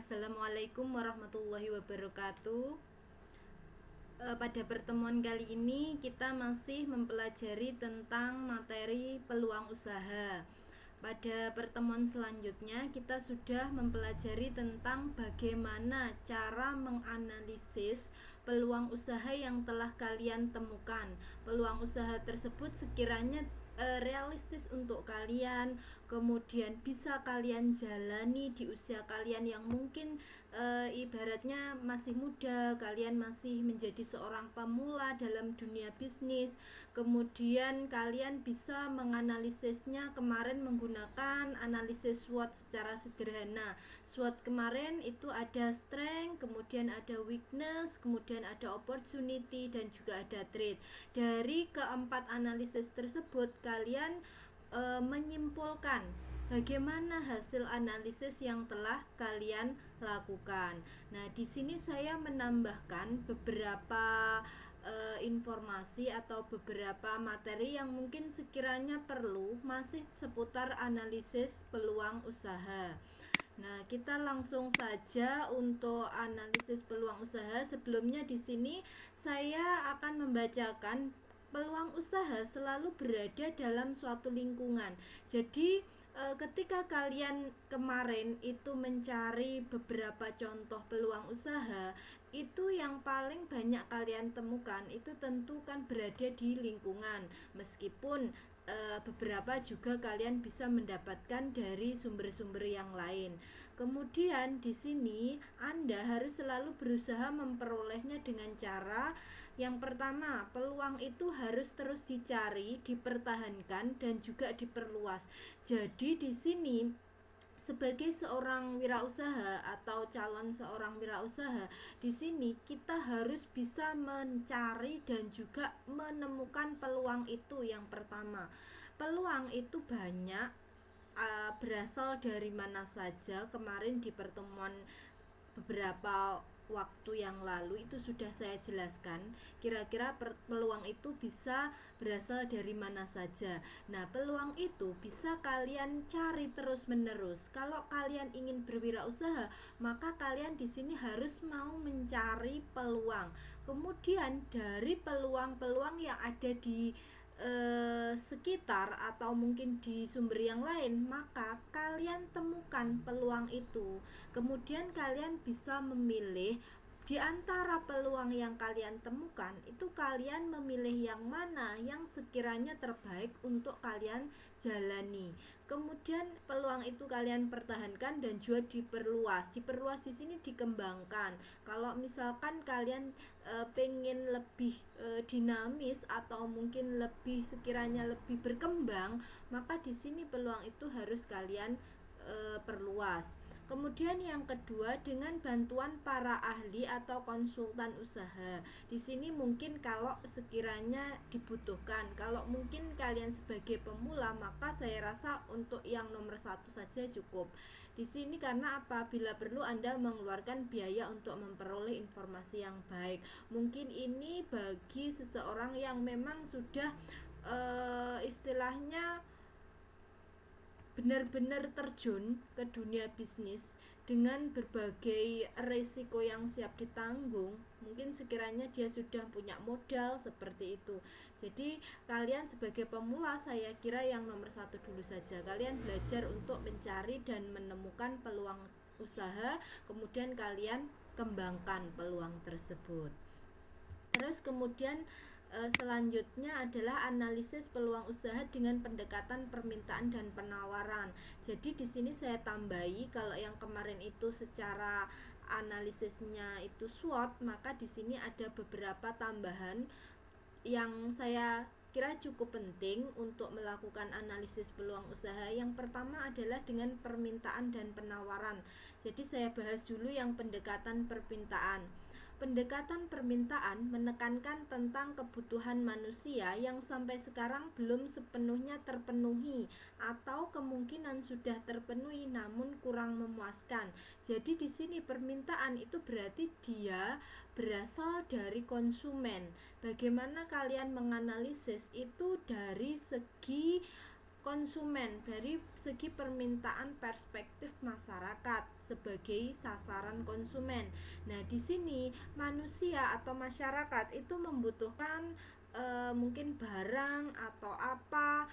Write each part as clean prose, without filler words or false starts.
Assalamualaikum warahmatullahi wabarakatuh. Pada pertemuan kali ini kita masih mempelajari tentang materi peluang usaha. Pada pertemuan selanjutnya kita sudah mempelajari tentang bagaimana cara menganalisis peluang usaha yang telah kalian temukan. Peluang usaha tersebut sekiranya realistis untuk kalian, kemudian bisa kalian jalani di usia kalian yang mungkin ibaratnya masih muda, kalian masih menjadi seorang pemula dalam dunia bisnis. Kemudian kalian bisa menganalisisnya kemarin menggunakan analisis SWOT secara sederhana. SWOT kemarin itu ada strength, kemudian ada weakness, kemudian ada opportunity, dan juga ada threat. Dari keempat analisis tersebut kalian menyimpulkan bagaimana hasil analisis yang telah kalian lakukan. Nah, di sini saya menambahkan beberapa informasi atau beberapa materi yang mungkin sekiranya perlu masih seputar analisis peluang usaha. Nah, kita langsung saja untuk analisis peluang usaha. Sebelumnya di sini saya akan membacakan peluang usaha selalu berada dalam suatu lingkungan. Jadi ketika kalian kemarin itu mencari beberapa contoh peluang usaha, itu yang paling banyak kalian temukan itu tentu kan berada di lingkungan. Meskipun beberapa juga kalian bisa mendapatkan dari sumber-sumber yang lain. Kemudian di sini Anda harus selalu berusaha memperolehnya dengan cara yang pertama, peluang itu harus terus dicari, dipertahankan, dan juga diperluas. Jadi di sini sebagai seorang wirausaha atau calon seorang wirausaha, di sini kita harus bisa mencari dan juga menemukan peluang itu. Yang pertama, peluang itu banyak, berasal dari mana saja. Kemarin di pertemuan beberapa waktu yang lalu itu sudah saya jelaskan kira-kira peluang itu bisa berasal dari mana saja. Nah, peluang itu bisa kalian cari terus-menerus. Kalau kalian ingin berwirausaha, maka kalian di sini harus mau mencari peluang. Kemudian dari peluang-peluang yang ada di sekitar atau mungkin di sumber yang lain, maka kalian temukan peluang itu. Kemudian kalian bisa memilih di antara peluang yang kalian temukan, itu kalian memilih yang mana yang sekiranya terbaik untuk kalian jalani. Kemudian peluang itu kalian pertahankan dan juga diperluas. Diperluas di sini dikembangkan. Kalau misalkan kalian pengen lebih dinamis atau mungkin lebih sekiranya lebih berkembang, maka di sini peluang itu harus kalian perluas. Kemudian yang kedua, dengan bantuan para ahli atau konsultan usaha. Di sini mungkin kalau sekiranya dibutuhkan, kalau mungkin kalian sebagai pemula, maka saya rasa untuk yang nomor satu saja cukup. Di sini karena apabila perlu Anda mengeluarkan biaya untuk memperoleh informasi yang baik. Mungkin ini bagi seseorang yang memang sudah istilahnya benar-benar terjun ke dunia bisnis dengan berbagai resiko yang siap ditanggung. Mungkin sekiranya dia sudah punya modal seperti itu. Jadi kalian sebagai pemula, saya kira yang nomor satu dulu saja. Kalian belajar untuk mencari dan menemukan peluang usaha, kemudian kalian kembangkan peluang tersebut. Terus kemudian selanjutnya adalah analisis peluang usaha dengan pendekatan permintaan dan penawaran. Jadi di sini saya tambahi, kalau yang kemarin itu secara analisisnya itu SWOT, maka di sini ada beberapa tambahan yang saya kira cukup penting untuk melakukan analisis peluang usaha. Yang pertama adalah dengan permintaan dan penawaran. Jadi saya bahas dulu yang pendekatan permintaan. Pendekatan permintaan menekankan tentang kebutuhan manusia yang sampai sekarang belum sepenuhnya terpenuhi atau kemungkinan sudah terpenuhi namun kurang memuaskan. Jadi di sini permintaan itu berarti dia berasal dari konsumen. Bagaimana kalian menganalisis itu dari segi konsumen dari segi permintaan perspektif masyarakat sebagai sasaran konsumen. Nah, di sini manusia atau masyarakat itu membutuhkan mungkin barang atau apa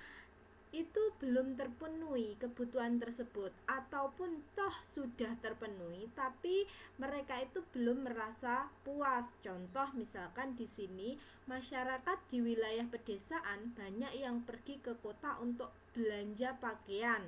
itu belum terpenuhi kebutuhan tersebut, ataupun toh sudah terpenuhi tapi mereka itu belum merasa puas. Contoh misalkan di sini masyarakat di wilayah pedesaan banyak yang pergi ke kota untuk belanja pakaian.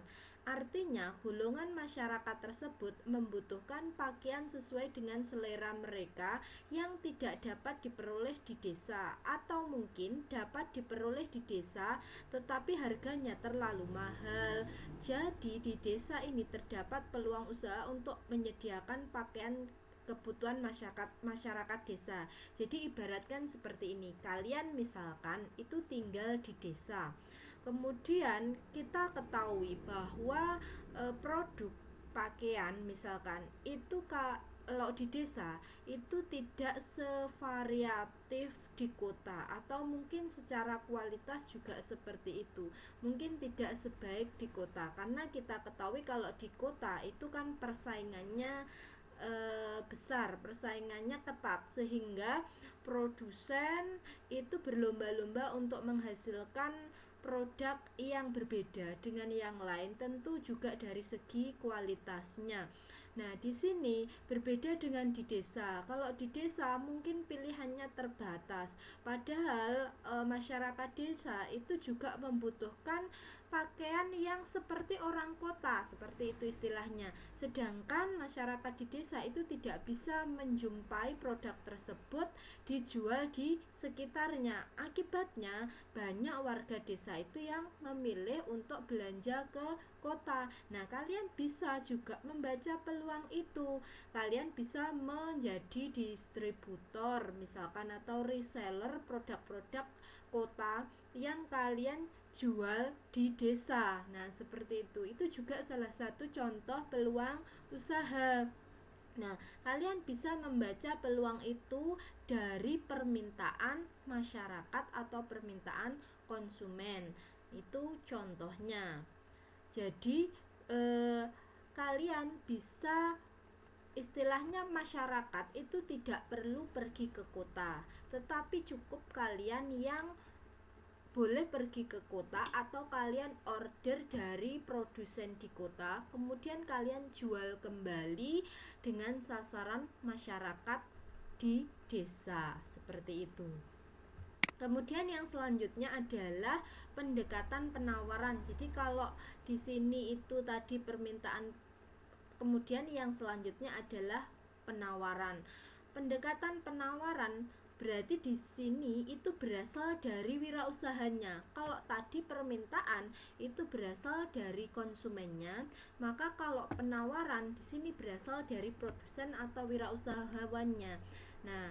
Artinya, golongan masyarakat tersebut membutuhkan pakaian sesuai dengan selera mereka yang tidak dapat diperoleh di desa, atau mungkin dapat diperoleh di desa tetapi harganya terlalu mahal. Jadi di desa ini terdapat peluang usaha untuk menyediakan pakaian kebutuhan masyarakat desa. Jadi ibaratkan seperti ini, kalian misalkan itu tinggal di desa, kemudian kita ketahui bahwa produk pakaian misalkan itu kalau di desa itu tidak sevariatif di kota, atau mungkin secara kualitas juga seperti itu, mungkin tidak sebaik di kota, karena kita ketahui kalau di kota itu kan persaingannya besar, persaingannya ketat, sehingga produsen itu berlomba-lomba untuk menghasilkan produk yang berbeda dengan yang lain, tentu juga dari segi kualitasnya. Nah, di sini berbeda dengan di desa. Kalau di desa mungkin pilihannya terbatas, padahal masyarakat desa itu juga membutuhkan pakaian yang seperti orang kota, seperti itu istilahnya. Sedangkan masyarakat di desa itu tidak bisa menjumpai produk tersebut dijual di sekitarnya. Akibatnya banyak warga desa itu yang memilih untuk belanja ke kota. Nah, kalian bisa juga membaca peluang itu. Kalian bisa menjadi distributor misalkan, atau reseller produk-produk kota yang kalian jual di desa. Nah, seperti itu. Itu juga salah satu contoh peluang usaha. Nah, kalian bisa membaca peluang itu dari permintaan masyarakat atau permintaan konsumen. Itu contohnya. Jadi, kalian bisa, istilahnya masyarakat itu tidak perlu pergi ke kota, tetapi cukup kalian yang boleh pergi ke kota, atau kalian order dari produsen di kota, kemudian kalian jual kembali dengan sasaran masyarakat di desa, seperti itu. Kemudian yang selanjutnya adalah pendekatan penawaran. Jadi kalau di sini itu tadi permintaan, kemudian yang selanjutnya adalah penawaran. Pendekatan penawaran berarti di sini itu berasal dari wirausahanya. Kalau tadi permintaan itu berasal dari konsumennya, maka kalau penawaran di sini berasal dari produsen atau wirausahawannya. Nah,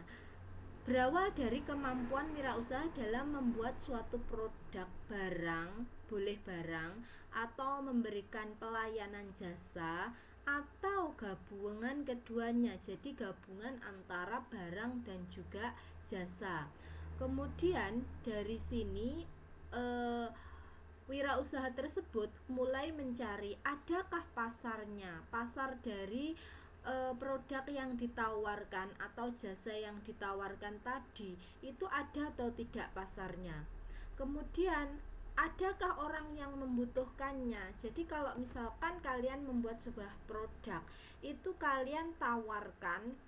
berawal dari kemampuan wirausaha dalam membuat suatu produk, barang, boleh barang, atau memberikan pelayanan jasa, atau gabungan keduanya. Jadi gabungan antara barang dan juga jasa. Kemudian dari sini wirausaha tersebut mulai mencari adakah pasarnya, pasar dari produk yang ditawarkan atau jasa yang ditawarkan tadi itu ada atau tidak pasarnya. Kemudian adakah orang yang membutuhkannya. Jadi kalau misalkan kalian membuat sebuah produk, itu kalian tawarkan,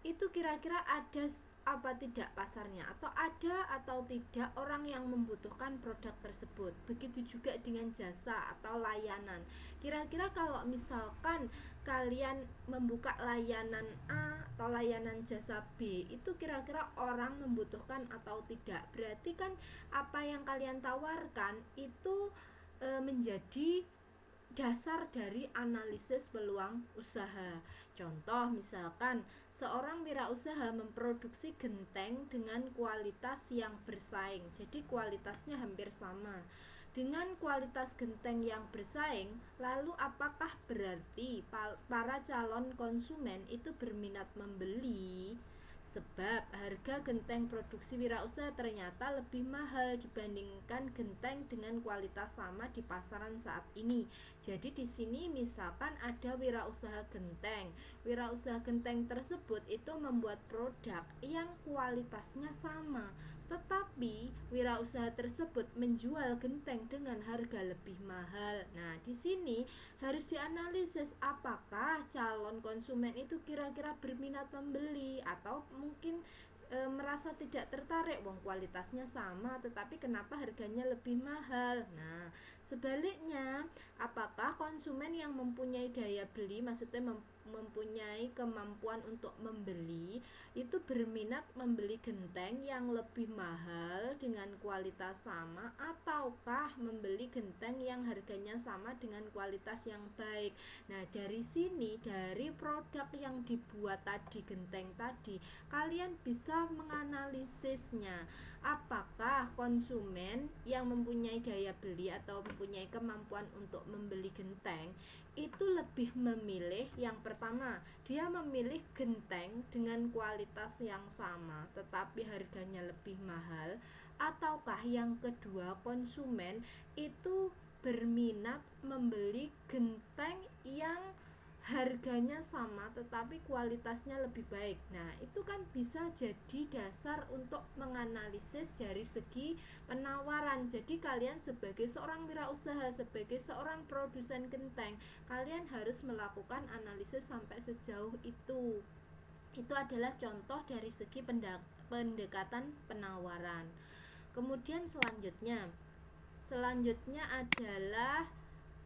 itu kira-kira ada apa tidak pasarnya, atau ada atau tidak orang yang membutuhkan produk tersebut. Begitu juga dengan jasa atau layanan. Kira-kira kalau misalkan kalian membuka layanan A atau layanan jasa B, itu kira-kira orang membutuhkan atau tidak. Berarti kan apa yang kalian tawarkan itu menjadi dasar dari analisis peluang usaha. Contoh misalkan seorang wirausaha memproduksi genteng dengan kualitas yang bersaing. Jadi kualitasnya hampir sama. Dengan kualitas genteng yang bersaing, lalu apakah berarti para calon konsumen itu berminat membeli? sebab harga genteng produksi wirausaha ternyata lebih mahal dibandingkan genteng dengan kualitas sama di pasaran saat ini. Jadi di sini misalkan ada wirausaha genteng. Wirausaha genteng tersebut itu membuat produk yang kualitasnya sama, tetapi wirausaha tersebut menjual genteng dengan harga lebih mahal. Nah, di sini harus dianalisis apakah calon konsumen itu kira-kira berminat membeli atau mungkin merasa tidak tertarik, wong kualitasnya sama tetapi kenapa harganya lebih mahal. Nah, sebaliknya, apakah konsumen yang mempunyai daya beli, maksudnya mempunyai kemampuan untuk membeli, itu berminat membeli genteng yang lebih mahal dengan kualitas sama, ataukah membeli genteng yang harganya sama dengan kualitas yang baik. Nah, dari sini, dari produk yang dibuat tadi, genteng tadi, kalian bisa menganalisisnya. Apakah konsumen yang mempunyai daya beli atau mempunyai kemampuan untuk membeli genteng itu lebih memilih, yang pertama, dia memilih genteng dengan kualitas yang sama tetapi harganya lebih mahal, ataukah yang kedua, konsumen itu berminat membeli genteng yang harganya sama tetapi kualitasnya lebih baik. Nah, itu kan bisa jadi dasar untuk menganalisis dari segi penawaran. Jadi kalian sebagai seorang wirausaha, sebagai seorang produsen genteng, kalian harus melakukan analisis sampai sejauh itu. Itu adalah contoh dari segi pendekatan penawaran. Kemudian selanjutnya adalah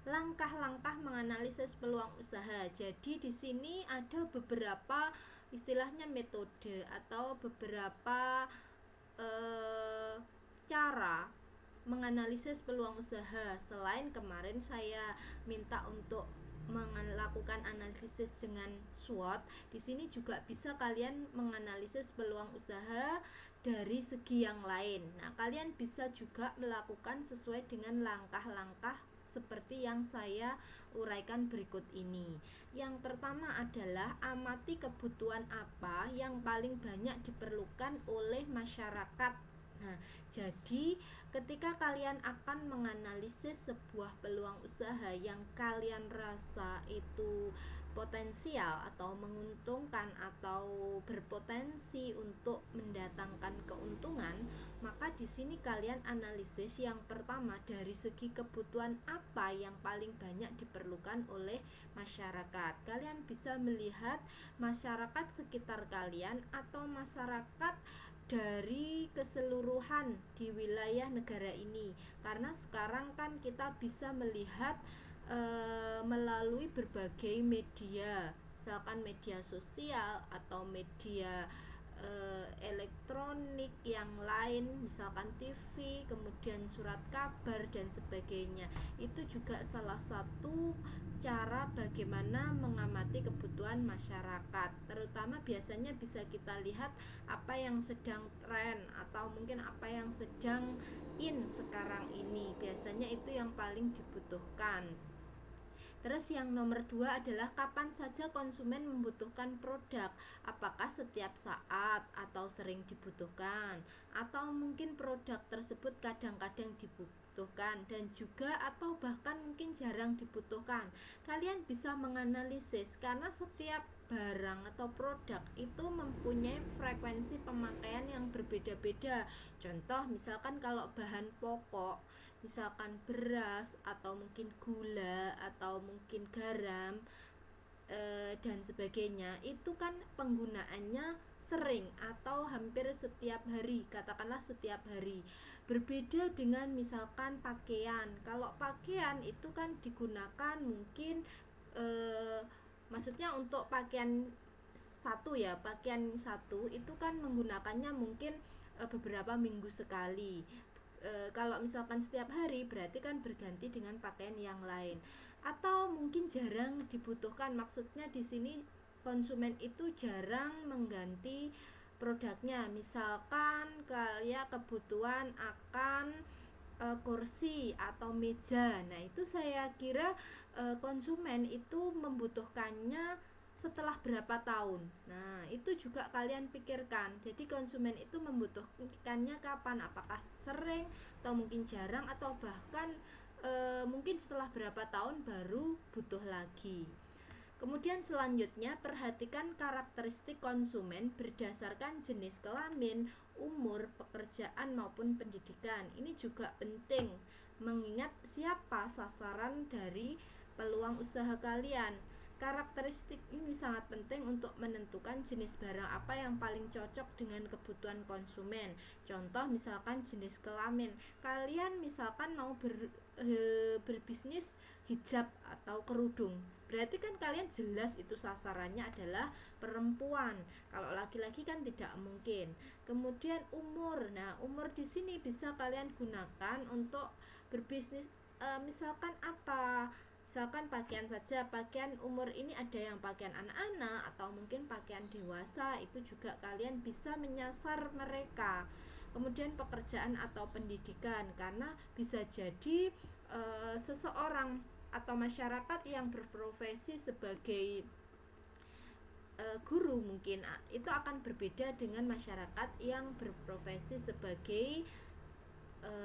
langkah-langkah menganalisis peluang usaha. Jadi di sini ada beberapa istilahnya metode atau beberapa cara menganalisis peluang usaha. Selain kemarin saya minta untuk melakukan analisis dengan SWOT, di sini juga bisa kalian menganalisis peluang usaha dari segi yang lain. Nah, kalian bisa juga melakukan sesuai dengan langkah-langkah seperti yang saya uraikan berikut ini. Yang pertama adalah amati kebutuhan apa yang paling banyak diperlukan oleh masyarakat. Nah, jadi ketika kalian akan menganalisis sebuah peluang usaha yang kalian rasa itu potensial atau menguntungkan atau berpotensi untuk mendatangkan keuntungan, maka di sini kalian analisis yang pertama dari segi kebutuhan apa yang paling banyak diperlukan oleh masyarakat. Kalian bisa melihat masyarakat sekitar kalian atau masyarakat dari keseluruhan di wilayah negara ini, karena sekarang kan kita bisa melihat melalui berbagai media, misalkan media sosial atau media elektronik yang lain, misalkan TV, kemudian surat kabar dan sebagainya. Itu juga salah satu cara bagaimana mengamati kebutuhan masyarakat. Terutama biasanya bisa kita lihat apa yang sedang tren atau mungkin apa yang sedang in sekarang ini. Biasanya itu yang paling dibutuhkan. Terus yang nomor 2 adalah kapan saja konsumen membutuhkan produk. Apakah setiap saat atau sering dibutuhkan, atau mungkin produk tersebut kadang-kadang dibutuhkan dan juga atau bahkan mungkin jarang dibutuhkan. Kalian bisa menganalisis karena setiap barang atau produk itu mempunyai frekuensi pemakaian yang berbeda-beda. Contoh misalkan kalau bahan pokok, misalkan beras atau mungkin gula atau mungkin garam dan sebagainya, itu kan penggunaannya sering atau hampir setiap hari, katakanlah setiap hari. Berbeda dengan misalkan pakaian. Kalau pakaian itu kan digunakan mungkin maksudnya untuk pakaian satu itu kan menggunakannya mungkin beberapa minggu sekali. Kalau misalkan setiap hari berarti kan berganti dengan pakaian yang lain, atau mungkin jarang dibutuhkan. Maksudnya di sini konsumen itu jarang mengganti produknya. Misalkan kayak kebutuhan akan kursi atau meja. Nah, itu saya kira konsumen itu membutuhkannya setelah berapa tahun. Nah, itu juga kalian pikirkan. Jadi konsumen itu membutuhkannya kapan? Apakah sering atau mungkin jarang atau bahkan mungkin setelah berapa tahun baru butuh lagi. Kemudian selanjutnya perhatikan karakteristik konsumen berdasarkan jenis kelamin, umur, pekerjaan maupun pendidikan. Ini juga penting mengingat siapa sasaran dari peluang usaha kalian. Karakteristik ini sangat penting untuk menentukan jenis barang apa yang paling cocok dengan kebutuhan konsumen. Contoh misalkan jenis kelamin. Kalian misalkan mau berbisnis hijab atau kerudung. Berarti kan kalian jelas itu sasarannya adalah perempuan. Kalau laki-laki kan tidak mungkin. Kemudian umur. Nah, umur di sini bisa kalian gunakan untuk berbisnis misalkan apa? Misalkan pakaian saja, pakaian umur ini ada yang pakaian anak-anak atau mungkin pakaian dewasa, itu juga kalian bisa menyasar mereka. Kemudian pekerjaan atau pendidikan, karena bisa jadi seseorang atau masyarakat yang berprofesi sebagai guru mungkin itu akan berbeda dengan masyarakat yang berprofesi sebagai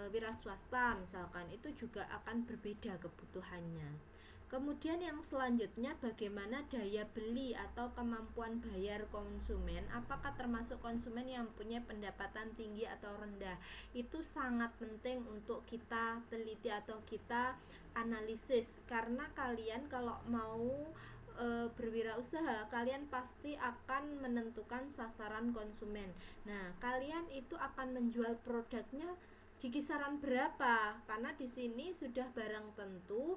wira swasta misalkan, itu juga akan berbeda kebutuhannya. Kemudian yang selanjutnya bagaimana daya beli atau kemampuan bayar konsumen, apakah termasuk konsumen yang punya pendapatan tinggi atau rendah. Itu sangat penting untuk kita teliti atau kita analisis, karena kalian kalau mau berwirausaha, kalian pasti akan menentukan sasaran konsumen. Nah, kalian itu akan menjual produknya di kisaran berapa? Karena di sini sudah barang tentu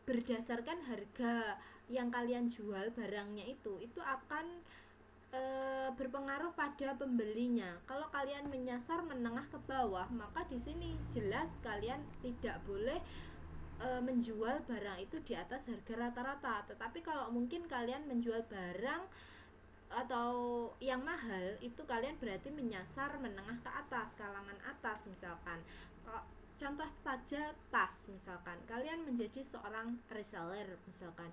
berdasarkan harga yang kalian jual barangnya itu akan berpengaruh pada pembelinya. Kalau kalian menyasar menengah ke bawah, maka di sini jelas kalian tidak boleh menjual barang itu di atas harga rata-rata. Tetapi kalau mungkin kalian menjual barang atau yang mahal, itu kalian berarti menyasar menengah ke atas, kalangan atas misalkan. Contoh saja tas misalkan, kalian menjadi seorang reseller misalkan.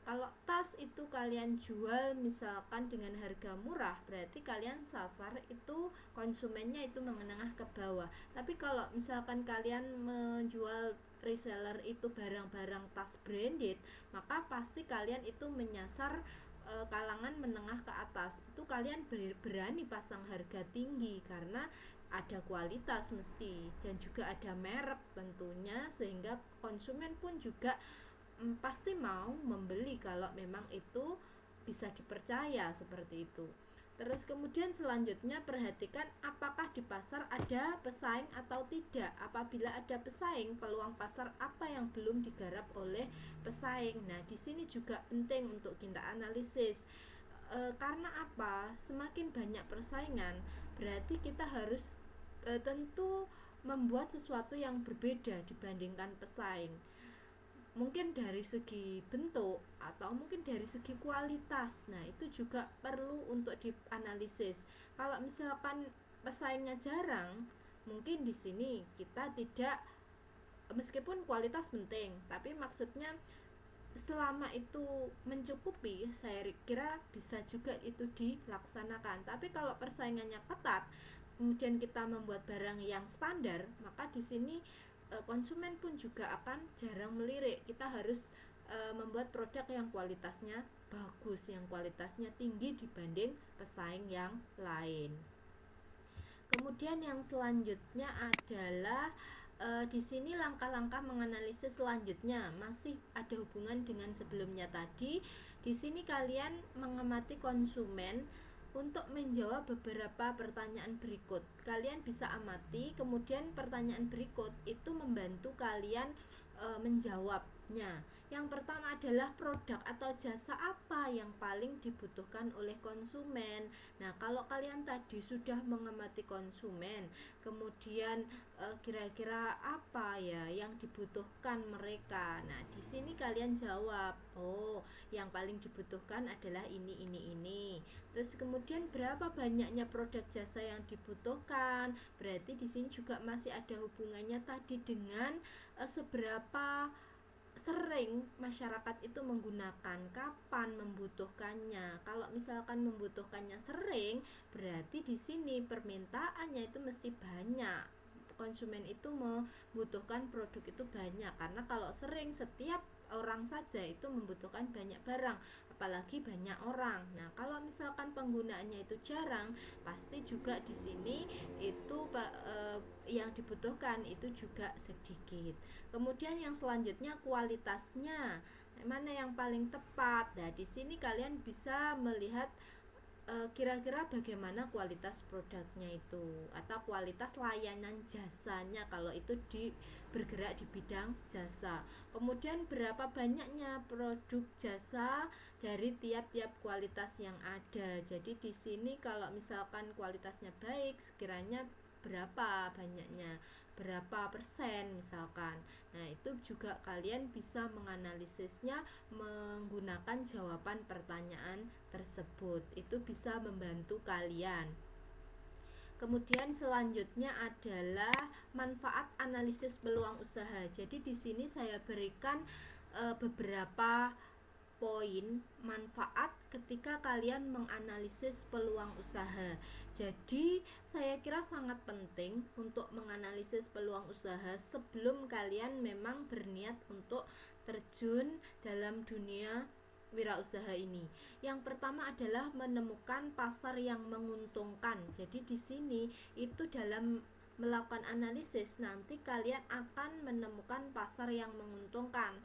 Kalau tas itu kalian jual misalkan dengan harga murah, berarti kalian sasar itu konsumennya itu menengah ke bawah. Tapi kalau misalkan kalian menjual reseller itu barang-barang tas branded, maka pasti kalian itu menyasar kalangan menengah ke atas. Itu kalian berani pasang harga tinggi karena ada kualitas mesti dan juga ada merek tentunya, sehingga konsumen pun juga pasti mau membeli kalau memang itu bisa dipercaya seperti itu. Terus kemudian selanjutnya perhatikan apakah di pasar ada pesaing atau tidak. Apabila ada pesaing, peluang pasar apa yang belum digarap oleh pesaing. Nah, di sini juga penting untuk kita analisis. Karena apa? Semakin banyak persaingan, berarti kita harus tentu membuat sesuatu yang berbeda dibandingkan pesaing. Mungkin dari segi bentuk atau mungkin dari segi kualitas. Nah, itu juga perlu untuk dianalisis. Kalau misalkan pesaingnya jarang, mungkin di sini kita tidak, meskipun kualitas penting, tapi maksudnya selama itu mencukupi, saya kira bisa juga itu dilaksanakan. Tapi kalau persaingannya ketat, kemudian kita membuat barang yang standar, maka di sini konsumen pun juga akan jarang melirik. Kita harus membuat produk yang kualitasnya bagus, yang kualitasnya tinggi dibanding pesaing yang lain. Kemudian yang selanjutnya adalah di sini langkah-langkah menganalisis selanjutnya masih ada hubungan dengan sebelumnya tadi. Di sini kalian mengamati konsumen untuk menjawab beberapa pertanyaan berikut. Kalian bisa amati, kemudian pertanyaan berikut itu membantu kalian menjawabnya. Yang pertama adalah produk atau jasa apa yang paling dibutuhkan oleh konsumen. Nah, kalau kalian tadi sudah mengamati konsumen, kemudian kira-kira apa ya yang dibutuhkan mereka. Nah, di sini kalian jawab, oh, yang paling dibutuhkan adalah ini. Terus kemudian berapa banyaknya produk jasa yang dibutuhkan? Berarti di sini juga masih ada hubungannya tadi dengan seberapa sering masyarakat itu menggunakan, kapan membutuhkannya. Kalau misalkan membutuhkannya sering, berarti di sini permintaannya itu mesti banyak. Konsumen itu membutuhkan produk itu banyak, karena kalau sering setiap orang saja itu membutuhkan banyak barang, apalagi banyak orang. Nah, kalau misalkan penggunaannya itu jarang, pasti juga di sini itu yang dibutuhkan itu juga sedikit. Kemudian yang selanjutnya kualitasnya, mana yang paling tepat. Nah, di sini kalian bisa melihat kira-kira bagaimana kualitas produknya itu, atau kualitas layanan jasanya kalau itu bergerak di bidang jasa. Kemudian berapa banyaknya produk jasa dari tiap-tiap kualitas yang ada. Jadi di sini kalau misalkan kualitasnya baik, sekiranya berapa banyaknya, berapa persen misalkan. Nah, itu juga kalian bisa menganalisisnya menggunakan jawaban pertanyaan tersebut. Itu bisa membantu kalian. Kemudian selanjutnya adalah manfaat analisis peluang usaha. Jadi di sini saya berikan beberapa poin manfaat ketika kalian menganalisis peluang usaha. Jadi saya kira sangat penting untuk menganalisis peluang usaha sebelum kalian memang berniat untuk terjun dalam dunia wirausaha ini. Yang pertama adalah menemukan pasar yang menguntungkan. Jadi di sini itu dalam melakukan analisis nanti kalian akan menemukan pasar yang menguntungkan.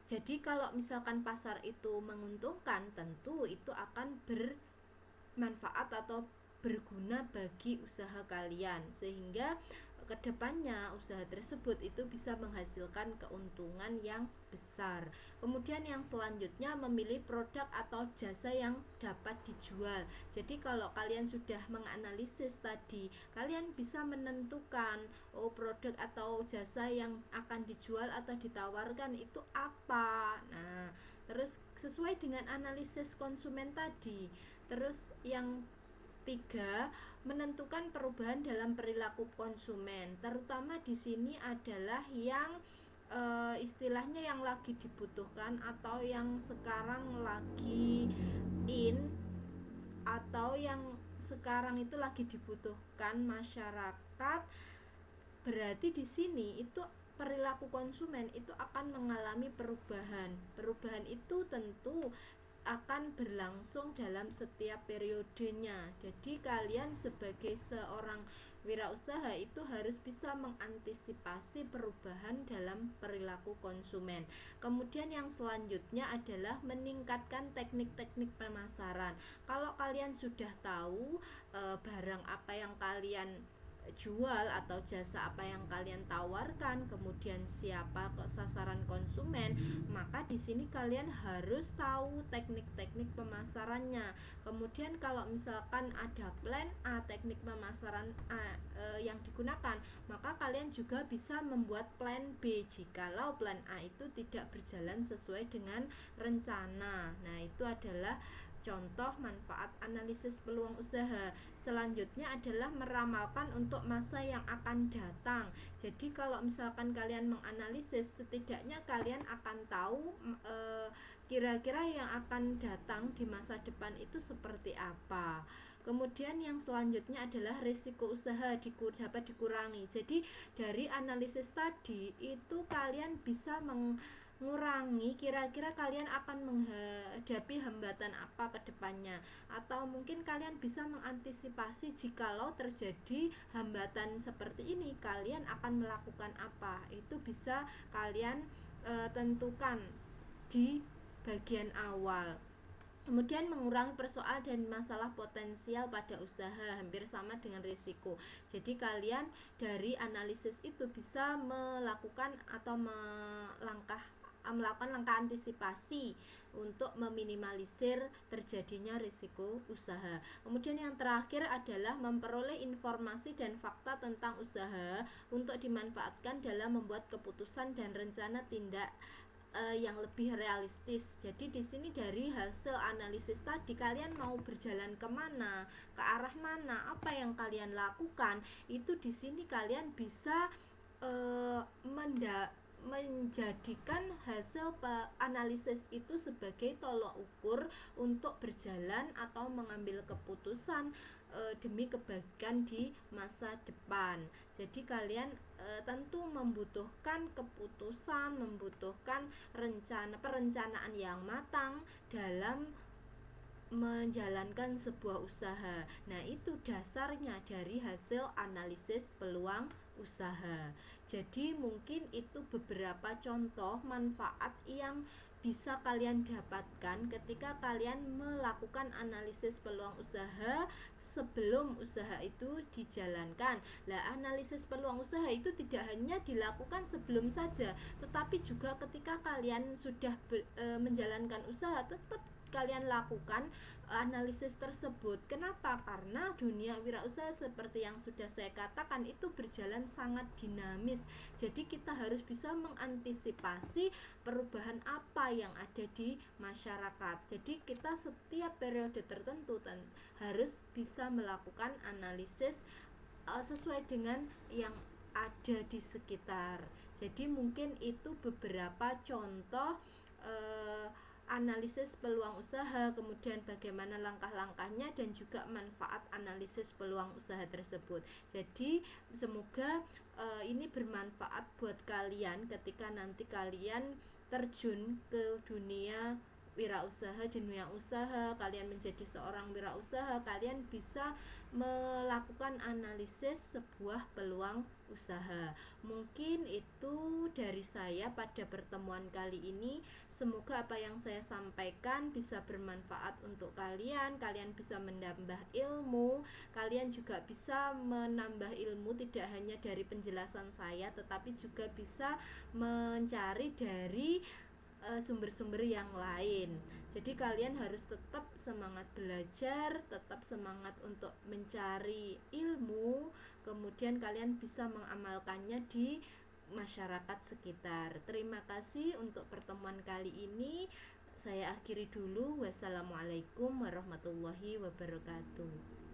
Jadi kalau misalkan pasar itu menguntungkan, tentu itu akan bermanfaat atau berguna bagi usaha kalian, sehingga kedepannya usaha tersebut itu bisa menghasilkan keuntungan yang besar. Kemudian yang selanjutnya memilih produk atau jasa yang dapat dijual. Jadi kalau kalian sudah menganalisis tadi, kalian bisa menentukan produk atau jasa yang akan dijual atau ditawarkan itu apa. Nah, terus sesuai dengan analisis konsumen tadi. Terus yang tiga, menentukan perubahan dalam perilaku konsumen. Terutama di sini adalah yang istilahnya yang lagi dibutuhkan atau yang sekarang lagi in, atau yang sekarang itu lagi dibutuhkan masyarakat. Berarti di sini itu perilaku konsumen itu akan mengalami perubahan. Perubahan itu tentu akan berlangsung dalam setiap periodenya. Jadi kalian sebagai seorang wirausaha itu harus bisa mengantisipasi perubahan dalam perilaku konsumen. Kemudian yang selanjutnya adalah meningkatkan teknik-teknik pemasaran. Kalau kalian sudah tahu barang apa yang kalian jual atau jasa apa yang kalian tawarkan, kemudian siapa sasaran konsumen, maka di sini kalian harus tahu teknik-teknik pemasarannya. Kemudian kalau misalkan ada plan A, teknik pemasaran A yang digunakan, maka kalian juga bisa membuat plan B jikalau plan A itu tidak berjalan sesuai dengan rencana. Nah, itu adalah contoh manfaat analisis peluang usaha. Selanjutnya adalah meramalkan untuk masa yang akan datang. Jadi kalau misalkan kalian menganalisis, setidaknya kalian akan tahu kira-kira yang akan datang di masa depan itu seperti apa. Kemudian yang selanjutnya adalah risiko usaha dapat dikurangi. Jadi dari analisis tadi itu kalian bisa mengurangi kira-kira kalian akan menghadapi hambatan apa ke depannya, atau mungkin kalian bisa mengantisipasi jikalau terjadi hambatan seperti ini kalian akan melakukan apa. Itu bisa kalian tentukan di bagian awal. Kemudian mengurangi persoalan dan masalah potensial pada usaha, hampir sama dengan risiko. Jadi kalian dari analisis itu bisa melakukan atau melakukan langkah antisipasi untuk meminimalisir terjadinya risiko usaha. Kemudian yang terakhir adalah memperoleh informasi dan fakta tentang usaha untuk dimanfaatkan dalam membuat keputusan dan rencana tindak yang lebih realistis. Jadi di sini dari hasil analisis tadi kalian mau berjalan kemana, ke arah mana, apa yang kalian lakukan, itu di sini kalian bisa menjadikan hasil analisis itu sebagai tolok ukur untuk berjalan atau mengambil keputusan demi kebaikan di masa depan. Jadi kalian tentu membutuhkan keputusan, membutuhkan perencanaan yang matang dalam menjalankan sebuah usaha. Nah, itu dasarnya dari hasil analisis peluang usaha. Jadi mungkin itu beberapa contoh manfaat yang bisa kalian dapatkan ketika kalian melakukan analisis peluang usaha sebelum usaha itu dijalankan. Lah, analisis peluang usaha itu tidak hanya dilakukan sebelum saja, tetapi juga ketika kalian sudah menjalankan usaha, tetap kalian lakukan analisis tersebut. Kenapa? Karena dunia wirausaha seperti yang sudah saya katakan itu berjalan sangat dinamis. Jadi kita harus bisa mengantisipasi perubahan apa yang ada di masyarakat. Jadi kita setiap periode tertentu harus bisa melakukan analisis sesuai dengan yang ada di sekitar. Jadi mungkin itu beberapa contoh analisis peluang usaha, kemudian bagaimana langkah-langkahnya dan juga manfaat analisis peluang usaha tersebut. Jadi semoga ini bermanfaat buat kalian ketika nanti kalian terjun ke dunia wirausaha, di dunia usaha, kalian menjadi seorang wirausaha, kalian bisa melakukan analisis sebuah peluang usaha. Mungkin itu dari saya pada pertemuan kali ini. Semoga apa yang saya sampaikan bisa bermanfaat untuk kalian. Kalian bisa menambah ilmu, kalian juga bisa menambah ilmu tidak hanya dari penjelasan saya, tetapi juga bisa mencari dari sumber-sumber yang lain. Jadi kalian harus tetap semangat belajar, tetap semangat untuk mencari ilmu, kemudian kalian bisa mengamalkannya di masyarakat sekitar. Terima kasih untuk pertemuan kali ini. Saya akhiri dulu. Wassalamualaikum warahmatullahi wabarakatuh.